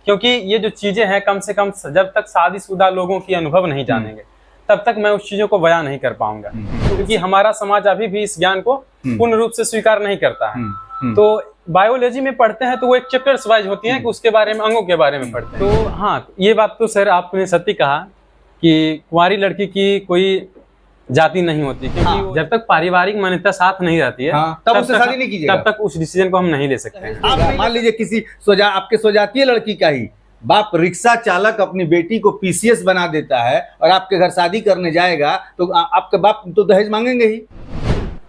क्योंकि ये जो चीजें हैं कम से कम जब तक शादीशुदा लोगों की अनुभव नहीं जानेंगे तब तक मैं उस चीजों को बयां नहीं कर पाऊंगा, क्योंकि हमारा समाज अभी भी इस ज्ञान को पूर्ण रूप से स्वीकार नहीं करता है। तो बायोलॉजी में पढ़ते हैं तो वो एक चैप्टर्स वाइज होती है कि उसके बारे में, अंगों के बारे में पढ़ते हैं। तो हाँ, ये बात तो सर आपने सत्य कहा कि कुंवारी लड़की की कोई जाति नहीं होती, क्योंकि जब तक पारिवारिक मान्यता साथ नहीं रहती है तब उससे शादी नहीं कीजिएगा, तब तक उस डिसीजन को हम नहीं ले सकते। आप मान लीजिए किसी आपके स्वजातीय लड़की का ही बाप रिक्शा चालक अपनी बेटी को पीसीएस बना देता है और आपके घर शादी करने जाएगा तो आपके बाप तो दहेज मांगेंगे ही।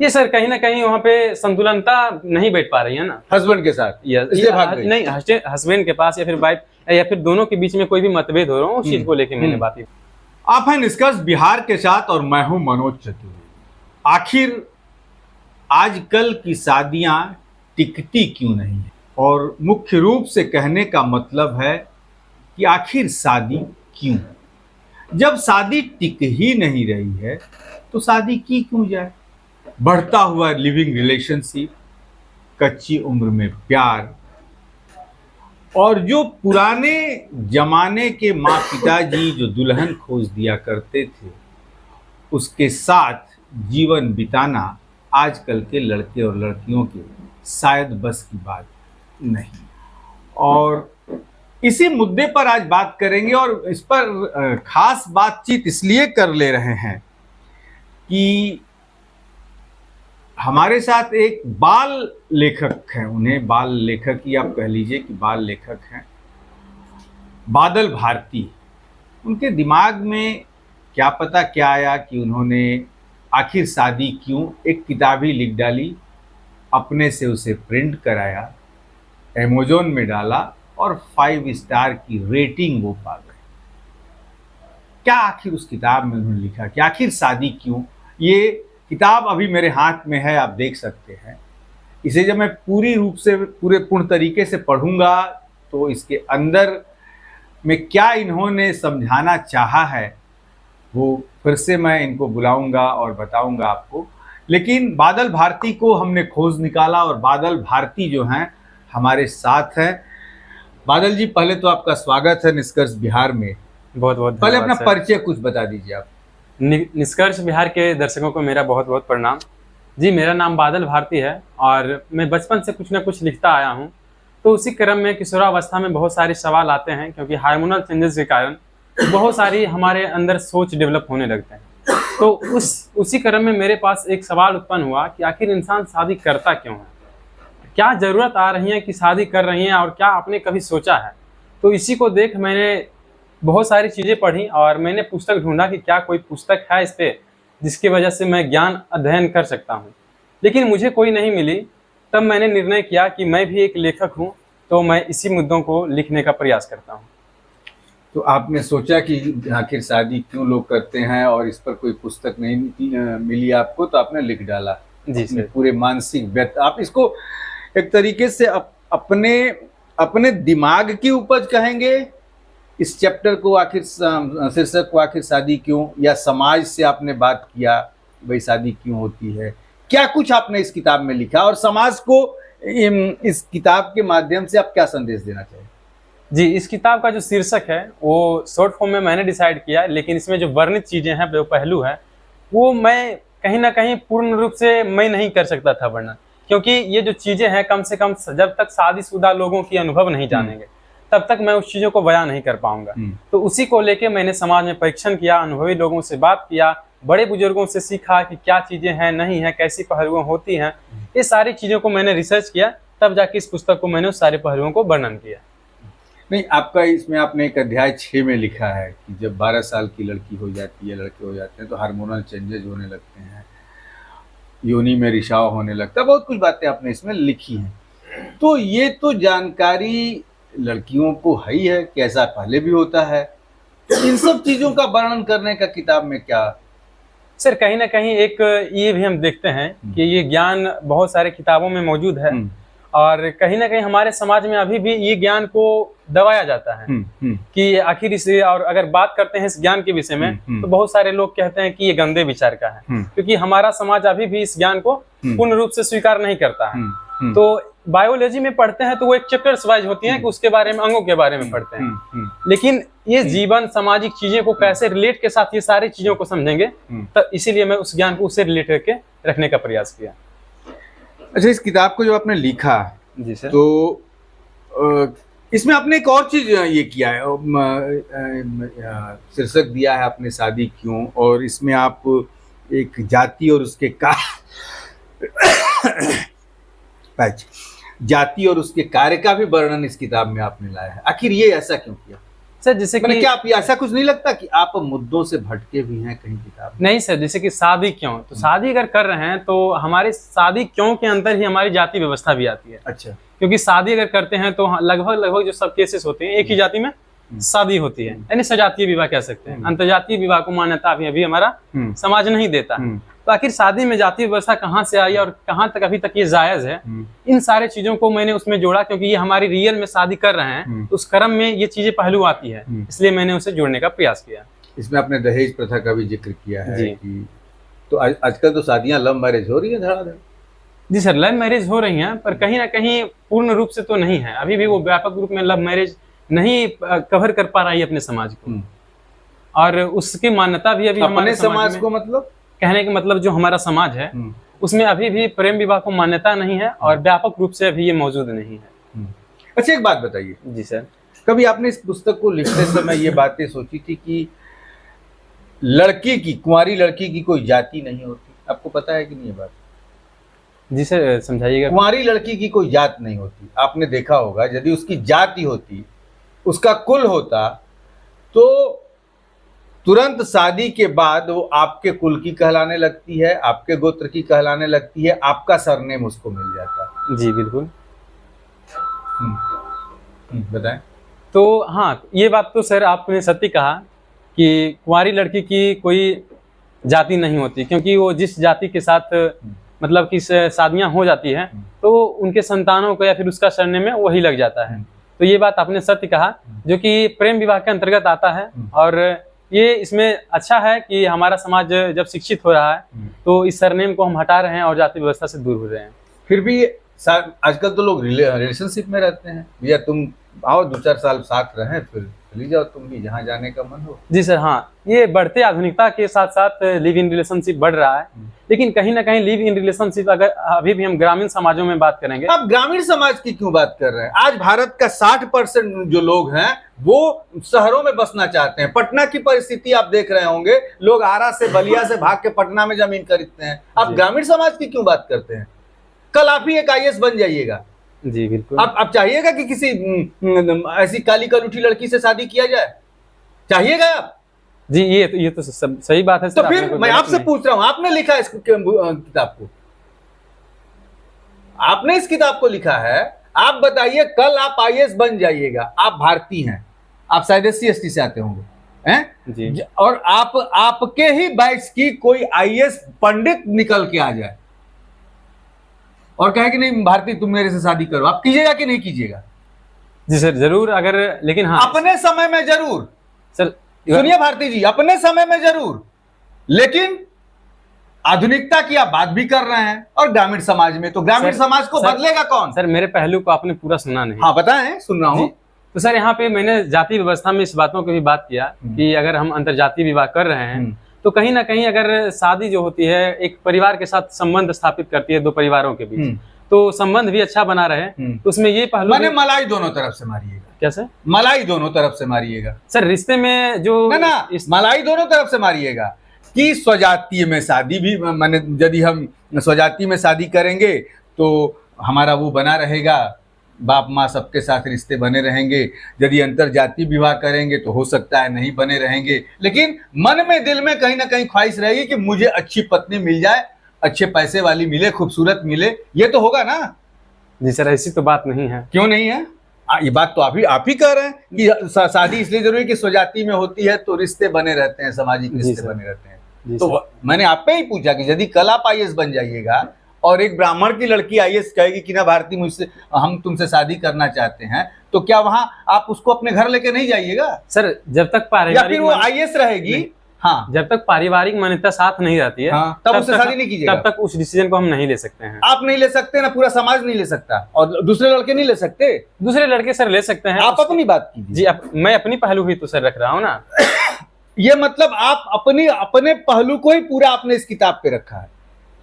ये सर कहीं ना कहीं वहाँ पे संतुलनता नहीं बैठ पा रही है ना हस्बैंड के साथ, इसलिए भाग गई। नहीं, हस्बैंड के पास या फिर वाइफ या फिर दोनों के बीच में कोई भी मतभेद हो रहा हो, उस चीज को लेके मैंने बात की। आप हैं निष्कर्ष बिहार के साथ और मैं हूं मनोज चतुर्वेदी। आखिर आजकल की शादियां टिकती क्यों नहीं है, और मुख्य रूप से कहने का मतलब है कि आखिर शादी क्यों? जब शादी टिक ही नहीं रही है तो शादी की क्यों जाए? बढ़ता हुआ लिविंग रिलेशनशिप, कच्ची उम्र में प्यार, और जो पुराने जमाने के माँ पिताजी जो दुल्हन खोज दिया करते थे उसके साथ जीवन बिताना आजकल के लड़के और लड़कियों के शायद बस की बात नहीं। और इसी मुद्दे पर आज बात करेंगे, और इस पर खास बातचीत इसलिए कर ले रहे हैं कि हमारे साथ एक बाल लेखक हैं, उन्हें बाल लेखक ही आप कह लीजिए कि बाल लेखक हैं, बादल भारती। उनके दिमाग में क्या पता क्या आया कि उन्होंने आखिर शादी क्यों एक किताब ही लिख डाली, अपने से उसे प्रिंट कराया, अमेज़न में डाला और 5 स्टार की रेटिंग वो पा गए। क्या आखिर उस किताब में उन्होंने लिखा कि आखिर शादी क्यों? ये किताब अभी मेरे हाथ में है, आप देख सकते हैं। इसे जब मैं पूरी रूप से पूर्ण तरीके से पढ़ूंगा तो इसके अंदर में क्या इन्होंने समझाना चाहा है वो फिर से मैं इनको बुलाऊंगा और बताऊंगा आपको। लेकिन बादल भारती को हमने खोज निकाला और बादल भारती जो हैं हमारे साथ हैं। बादल जी, पहले तो आपका स्वागत है निष्कर्ष बिहार में। बहुत बहुत पहले अपना परिचय कुछ बता दीजिए आप। निष्कर्ष बिहार के दर्शकों को मेरा बहुत बहुत प्रणाम जी। मेरा नाम बादल भारती है और मैं बचपन से कुछ ना कुछ लिखता आया हूँ। तो उसी क्रम में किशोरावस्था में बहुत सारे सवाल आते हैं, क्योंकि हार्मोनल चेंजेस के कारण बहुत सारी हमारे अंदर सोच डेवलप होने लगते हैं। तो उसी क्रम में मेरे पास एक सवाल उत्पन्न हुआ कि आखिर इंसान शादी करता क्यों है, क्या जरूरत आ रही है कि शादी कर रही हैं, और क्या आपने कभी सोचा है? तो इसी को देख मैंने बहुत सारी चीज़ें पढ़ी और मैंने पुस्तक ढूंढा कि क्या कोई पुस्तक है इस पे जिसकी वजह से मैं ज्ञान अध्ययन कर सकता हूँ, लेकिन मुझे कोई नहीं मिली। तब मैंने निर्णय किया कि मैं भी एक लेखक हूँ, तो मैं इसी मुद्दों को लिखने का प्रयास करता हूँ। तो आपने सोचा कि आखिर शादी क्यों लोग करते हैं और इस पर कोई पुस्तक नहीं मिली आपको, तो आपने लिख डाला। जी सर। पूरे मानसिक व्यक्त, आप इसको एक तरीके से अपने दिमाग की उपज कहेंगे इस चैप्टर को, आखिर शीर्षक को आखिर शादी क्यों, या समाज से आपने बात किया भाई शादी क्यों होती है? क्या कुछ आपने इस किताब में लिखा और समाज को इस किताब के माध्यम से आप क्या संदेश देना चाहिए? जी, इस किताब का जो शीर्षक है वो शॉर्ट फॉर्म में मैंने डिसाइड किया, लेकिन इसमें जो वर्णित चीजें हैं, जो पहलू है, वो मैं कहीं ना कहीं पूर्ण रूप से मैं नहीं कर सकता था वर्णन, क्योंकि ये जो चीजें हैं कम से कम जब तक शादीशुदा लोगों की अनुभव नहीं जानेंगे तब तक मैं उस चीजों को बयां नहीं कर पाऊंगा। तो उसी को लेके मैंने समाज में परीक्षण किया, अनुभवी लोगों से बात किया, बड़े बुजुर्गों से सीखा कि क्या चीजें हैं, नहीं है, कैसी पहलुएं होती हैं। ये सारी चीजों को मैंने रिसर्च किया, तब जाके इस पुस्तक को मैंने उस सारे पहलुओं को वर्णन किया। नहीं, आपका इसमें आपने एक अध्याय 6 में लिखा है कि जब 12 साल की लड़की हो जाती है, लड़के हो जाते हैं, तो हार्मोनल चेंजेस होने लगते हैं, योनि में रिसाव होने लगता है, बहुत कुछ बातें आपने इसमें लिखी हैं। तो ये तो जानकारी लड़कियों को है ही है कि ऐसा पहले भी होता है, तो इन सब चीजों का वर्णन करने का किताब में क्या? सर कहीं ना कहीं एक ये भी हम देखते हैं कि ये ज्ञान बहुत सारे किताबों में मौजूद है, और कहीं ना कहीं हमारे समाज में अभी भी ये ज्ञान को दबाया जाता है कि आखिर इसे, और अगर बात करते हैं इस ज्ञान के विषय में तो बहुत सारे लोग कहते हैं कि ये गंदे विचार का है, क्योंकि हमारा समाज अभी भी इस ज्ञान को पूर्ण रूप से स्वीकार नहीं करता है। तो बायोलॉजी में पढ़ते हैं तो वो एक चैप्टर्स वाइज होती हैं कि उसके बारे में, अंगों के बारे में पढ़ते हैं। लेकिन ये जीवन सामाजिक चीजें को कैसे रिलेट के साथ ये सारी चीजों को समझेंगे, तो इसीलिए मैं उस ज्ञान को उससे रिलेट करके रखने का प्रयास किया। अच्छा, इस किताब को जो आपने लिखा जी सर, तो इसमें आपने एक और चीज ये किया है, शीर्षक दिया है आपने शादी क्यों, और इसमें आप एक जाति और उसके जाति और उसके कार्य का भी वर्णन इस किताब में आपने लाया है। आखिर ये ऐसा क्यों किया सर? जैसे कि क्या आप ऐसा कुछ नहीं लगता कि आप मुद्दों से भटके भी हैं कहीं किताब में? नहीं सर, जैसे कि शादी क्यों, तो शादी अगर कर रहे हैं तो हमारे शादी क्यों के अंदर ही हमारी जाति व्यवस्था भी आती है। अच्छा, क्योंकि शादी अगर करते हैं तो लगभग जो सब केसेस होते हैं एक ही जाति में शादी होती है, यानी सजातीय विवाह कह सकते हैं। अंतरजातीय विवाह को मान्यता अभी हमारा समाज नहीं देता। तो आखिर शादी में जाति व्यवस्था कहाँ से आई और कहाँ तक अभी तक ये जायज है, इन सारे चीजों को मैंने उसमें जोड़ा, क्योंकि ये हमारी रियल में शादी कर रहे हैं तो उस क्रम में ये चीजें पहलू आती है, इसलिए मैंने उसे जोड़ने का प्रयास किया। इसमें आपने दहेज प्रथा का भी जिक्र किया है जी। कि तो आजकल तो शादियां लव मैरिज हो रही है धड़ाधड़। जी सर, लव मैरिज हो रही हैं, पर कहीं ना कहीं पूर्ण रूप से तो नहीं है। अभी भी वो व्यापक रूप में लव मैरिज नहीं कवर कर पा रही है अपने समाज को, और उसकी मान्यता भी अभी अपने समाज को, मतलब कहने का मतलब जो हमारा समाज है उसमें अभी भी प्रेम विवाह को मान्यता नहीं है और व्यापक रूप से अभी ये मौजूद नहीं है। अच्छा, एक बात बताइए। जी सर, कभी आपने इस पुस्तक को लिखते समय ये बातें सोची थी कि लड़की की, कुंवारी लड़की की कोई जाति नहीं होती? आपको पता है कि नहीं ये बात? जी सर, समझाइएगा। कुंवारी लड़की की कोई जात नहीं होती। आपने देखा होगा यदि उसकी जाति होती, उसका कुल होता, तो तुरंत शादी के बाद वो आपके कुल की कहलाने लगती है, आपके गोत्र की कहलाने लगती है, आपका सरनेम उसको मिल जाता। जी बिल्कुल। बताएं। तो हाँ, ये बात तो सर आपने सत्य कहा कि कुंवारी लड़की की कोई जाति नहीं होती, क्योंकि वो जिस जाति के साथ मतलब कि शादियां हो जाती हैं तो उनके संतानों को या फिर उसका सरनेम में वही लग जाता है। तो ये बात आपने सत्य कहा, जो कि प्रेम विवाह के अंतर्गत आता है। और ये इसमें अच्छा है कि हमारा समाज जब शिक्षित हो रहा है तो इस सरनेम को हम हटा रहे हैं और जाति व्यवस्था से दूर हो रहे हैं। फिर भी आजकल तो लोग रिलेशनशिप में रहते हैं, भैया तुम आओ 2-4 साल साथ रहें, फिर चली जाओ तुम भी जहाँ जाने का मन हो। जी सर, हाँ, ये बढ़ते आधुनिकता के साथ साथ लिव इन रिलेशनशिप बढ़ रहा है, लेकिन कहीं ना कहीं लिव इन रिलेशनशिप अगर अभी भी हम ग्रामीण समाजों में बात करेंगे। अब ग्रामीण समाज की क्यों बात कर रहे हैं? आज भारत का 60% जो लोग हैं वो शहरों में बसना चाहते हैं। पटना की परिस्थिति आप देख रहे होंगे, लोग आरा से, बलिया से भाग के पटना में जमीन खरीदते हैं। आप ग्रामीण समाज की क्यों बात करते हैं? कल आप ही एक IAS बन जाइएगा। जी बिल्कुल। आप चाहिएगा कि किसी ऐसी काली कलूठी लड़की से शादी किया जाए? चाहिएगा आप? जी, ये तो सही बात है सर। तो फिर मैं आपसे पूछ रहा हूं, आपने लिखा इस किताब को, आपने इस किताब को लिखा है, आप बताइए कल आप IAS बन जाइएगा, आप भारतीय हैं, आप शायद SC/ST से आते होंगे हैं जी, और आपके ही बैच की कोई IAS पंडित निकल के आ जाए और कहे कि नहीं भारती तुम मेरे से शादी करो, आप कीजिएगा कि नहीं कीजिएगा? जी सर जरूर, अगर लेकिन हाँ अपने समय में जरूर सर, सुनिए भारती जी, अपने समय में जरूर, लेकिन आधुनिकता की आप बात भी कर रहे हैं और ग्रामीण समाज में, तो ग्रामीण समाज को बदलेगा कौन? सर मेरे पहलू को आपने पूरा सुना नहीं। हाँ बताएं, सुन रहा हूं। तो सर यहाँ पे मैंने जाति व्यवस्था में इस बातों की भी बात किया कि अगर हम अंतरजातीय विवाह कर रहे हैं तो कहीं ना कहीं अगर शादी जो होती है एक परिवार के साथ संबंध स्थापित करती है, दो परिवारों के बीच, तो संबंध भी अच्छा बना रहे, तो उसमें ये पहलू मैंने मलाई दोनों तरफ से मारिएगा। कैसे? मलाई दोनों तरफ से मारिएगा सर, रिश्ते में जो मलाई दोनों तरफ से मारिएगा कि स्वजातीय में शादी भी, माने यदि हम स्वजातीय में शादी करेंगे तो हमारा वो बना रहेगा, बाप माँ सबके साथ रिश्ते बने रहेंगे। यदि अंतरजातीय विवाह करेंगे तो हो सकता है नहीं बने रहेंगे, लेकिन मन में, दिल में कहीं ना कहीं ख्वाहिश रहेगी कि मुझे अच्छी पत्नी मिल जाए, अच्छे पैसे वाली मिले, खूबसूरत मिले, ये तो होगा ना? जी सर, ऐसी तो बात नहीं है। क्यों नहीं है? ये बात तो आप ही कह रहे हैं कि शादी इसलिए जरूरी कि स्वजाति में होती है तो रिश्ते बने रहते हैं, सामाजिक रिश्ते बने रहते हैं। तो मैंने आप पे ही पूछा कि यदि कल आप IAS बन जाइएगा और एक ब्राह्मण की लड़की IAS कहेगी कि ना भारती मुझसे, हम तुमसे शादी करना चाहते हैं, तो क्या वहां आप उसको अपने घर लेके नहीं जाइएगा? सर जब तक या फिर वो IAS रहेगी हाँ, जब तक पारिवारिक मान्यता साथ नहीं रहती है, हाँ, तब उससे शादी नहीं कीजिएगा। तब तक उस डिसीजन को हम नहीं ले सकते हैं। आप नहीं ले सकते ना, पूरा समाज नहीं ले सकता, और दूसरे लड़के नहीं ले सकते। दूसरे लड़के सर ले सकते हैं। आप अपनी बात कीजिए। जी, मैं अपनी पहलू ही तो सर रख रहा हूँ ना। ये मतलब आप अपने पहलू को ही पूरा आपने इस किताब पे रखा है,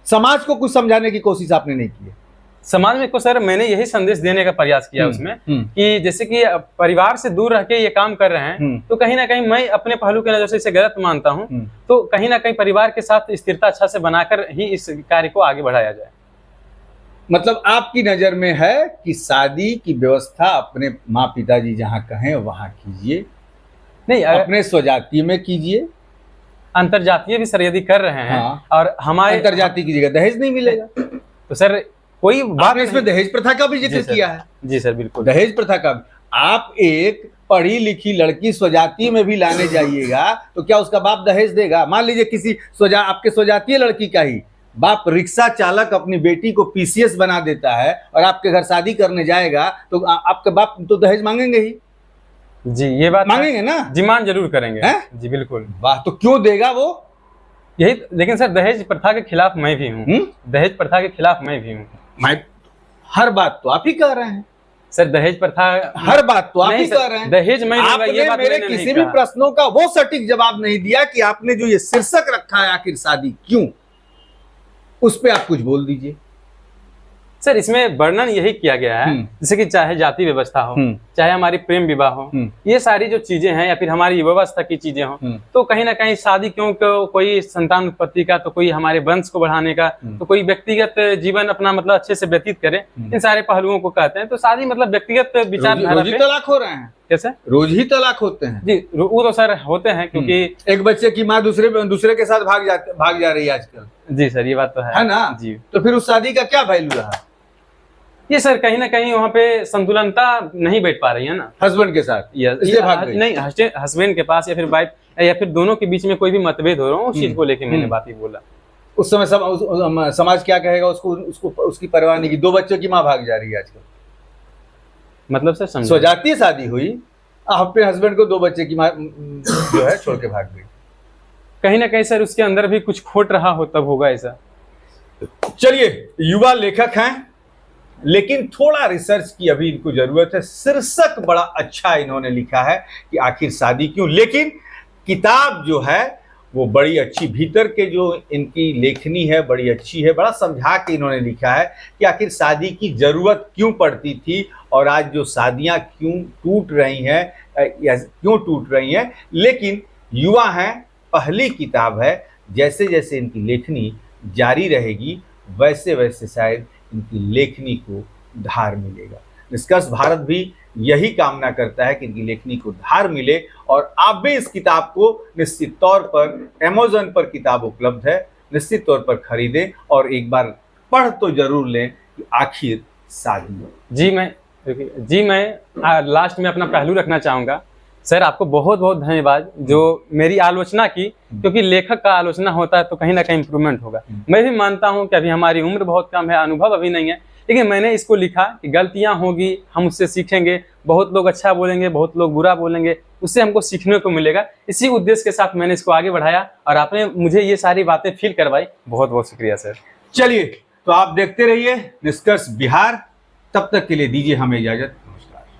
समाज को कुछ समझाने की कोशिश आपने नहीं की है। समाज में को सर मैंने यही संदेश देने का प्रयास किया उसमें कि जैसे कि परिवार से दूर रह के ये काम कर रहे हैं, तो कहीं ना कहीं मैं अपने पहलू के नजर से इसे गलत मानता हूं, तो कहीं ना कहीं परिवार के साथ स्थिरता अच्छा से बनाकर ही इस कार्य को आगे बढ़ाया जाए। मतलब आपकी नजर में है कि शादी की व्यवस्था अपने माँ पिताजी जहाँ कहें वहां कीजिए, नहीं अपने स्वजातीय में कीजिए। अंतरजातीय भी सर यदि कर रहे हैं, हाँ, और हमारे अंतरजातीय की जगह दहेज नहीं मिलेगा, तो सर कोई बात आपने इसमें दहेज प्रथा का भी जिक्र किया है। जी सर, बिल्कुल। दहेज प्रथा का आप एक पढ़ी लिखी लड़की स्वजातीय में भी लाने जाइएगा तो क्या उसका बाप दहेज देगा? मान लीजिए किसी आपके स्वजातीय लड़की का ही बाप रिक्शा चालक अपनी बेटी को पीसीएस बना देता है और आपके घर शादी करने जाएगा, तो आपके बाप तो दहेज मांगेंगे ही। जी, ये बात मांगेंगे ना, डिमांड जरूर करेंगे है? जी बिल्कुल। वाह, तो क्यों देगा वो? यही, लेकिन सर दहेज प्रथा के खिलाफ मैं भी हूँ। दहेज प्रथा के खिलाफ मैं भी हूँ। मैं हर बात तो आप ही कह रहे हैं सर, दहेज प्रथा हर बात तो आप ही कह रहे हैं। दहेज मैं लूंगा, आपने ये बात मेरे किसी भी प्रश्नों का वो सटीक जवाब नहीं दिया कि आपने जो ये शीर्षक रखा है आखिर शादी क्यों, उस पे आप कुछ बोल दीजिए। सर इसमें वर्णन यही किया गया है, जैसे कि चाहे जाति व्यवस्था हो, चाहे हमारी प्रेम विवाह हो, ये सारी जो चीजें हैं, या फिर हमारी व्यवस्था की चीजें हो, तो कहीं ना कहीं शादी क्यों, कोई संतान उत्पत्ति का, तो कोई हमारे वंश को बढ़ाने का, तो कोई व्यक्तिगत जीवन अपना मतलब अच्छे से व्यतीत करे, इन सारे पहलुओं को कहते हैं। तो शादी मतलब व्यक्तिगत विचारधारा। रोज ही तलाक हो रहे हैं कैसे? रोज ही तलाक होते हैं जी, वो तो सर होते हैं, क्योंकि एक बच्चे की माँ दूसरे के साथ भाग जा रही है आजकल। जी सर, ये बात तो है ना जी। तो फिर उस शादी का क्या वैल्यू रहा? ये सर कहीं ना कहीं वहाँ पे संतुलनता नहीं बैठ पा रही है ना हस्बैंड के साथ, इसलिए भाग गई। नहीं, हस्बैंड के पास या फिर वाइफ या फिर दोनों के बीच में कोई भी मतभेद हो रहा हो, उस चीज को लेके मैंने बात ही बोला। उस समय समाज क्या कहेगा? उसको उसकी परवाह नहीं की, 2 बच्चों की माँ भाग जा रही है आजकल। मतलब सर स्वजातीय शादी हुई, अपने हस्बैंड को 2 बच्चे की माँ जो है छोड़ के भाग गई। कहीं ना कहीं सर उसके अंदर भी कुछ खोट रहा हो, तब होगा ऐसा। चलिए, युवा लेखक हैं लेकिन थोड़ा रिसर्च की अभी इनको जरूरत है। शीर्षक बड़ा अच्छा इन्होंने लिखा है कि आखिर शादी क्यों, लेकिन किताब जो है वो बड़ी अच्छी, भीतर के जो इनकी लेखनी है बड़ी अच्छी है। बड़ा समझा के इन्होंने लिखा है कि आखिर शादी की जरूरत क्यों पड़ती थी और आज जो शादियां क्यों टूट रही हैं या क्यों टूट रही हैं। लेकिन युवा हैं, पहली किताब है, जैसे जैसे इनकी लेखनी जारी रहेगी वैसे वैसे शायद इनकी लेखनी को धार मिलेगा। निष्कर्ष भारत भी यही कामना करता है कि इनकी लेखनी को धार मिले, और आप भी इस किताब को निश्चित तौर पर Amazon पर किताब उपलब्ध है, निश्चित तौर पर खरीदें और एक बार पढ़ तो जरूर लें कि आखिर शादी। जी मैं लास्ट में अपना पहलू रखना चाहूँगा। सर आपको बहुत बहुत धन्यवाद जो मेरी आलोचना की, क्योंकि लेखक का आलोचना होता है तो कहीं ना कहीं इम्प्रूवमेंट होगा। मैं भी मानता हूं कि अभी हमारी उम्र बहुत कम है, अनुभव अभी नहीं है, लेकिन मैंने इसको लिखा कि गलतियां होगी, हम उससे सीखेंगे। बहुत लोग अच्छा बोलेंगे, बहुत लोग बुरा बोलेंगे, उससे हमको सीखने को मिलेगा। इसी उद्देश्य के साथ मैंने इसको आगे बढ़ाया और आपने मुझे ये सारी बातें फील करवाई। बहुत बहुत शुक्रिया सर। चलिए, तो आप देखते रहिए निष्कर्ष बिहार। तब तक के लिए दीजिए हमें इजाजत।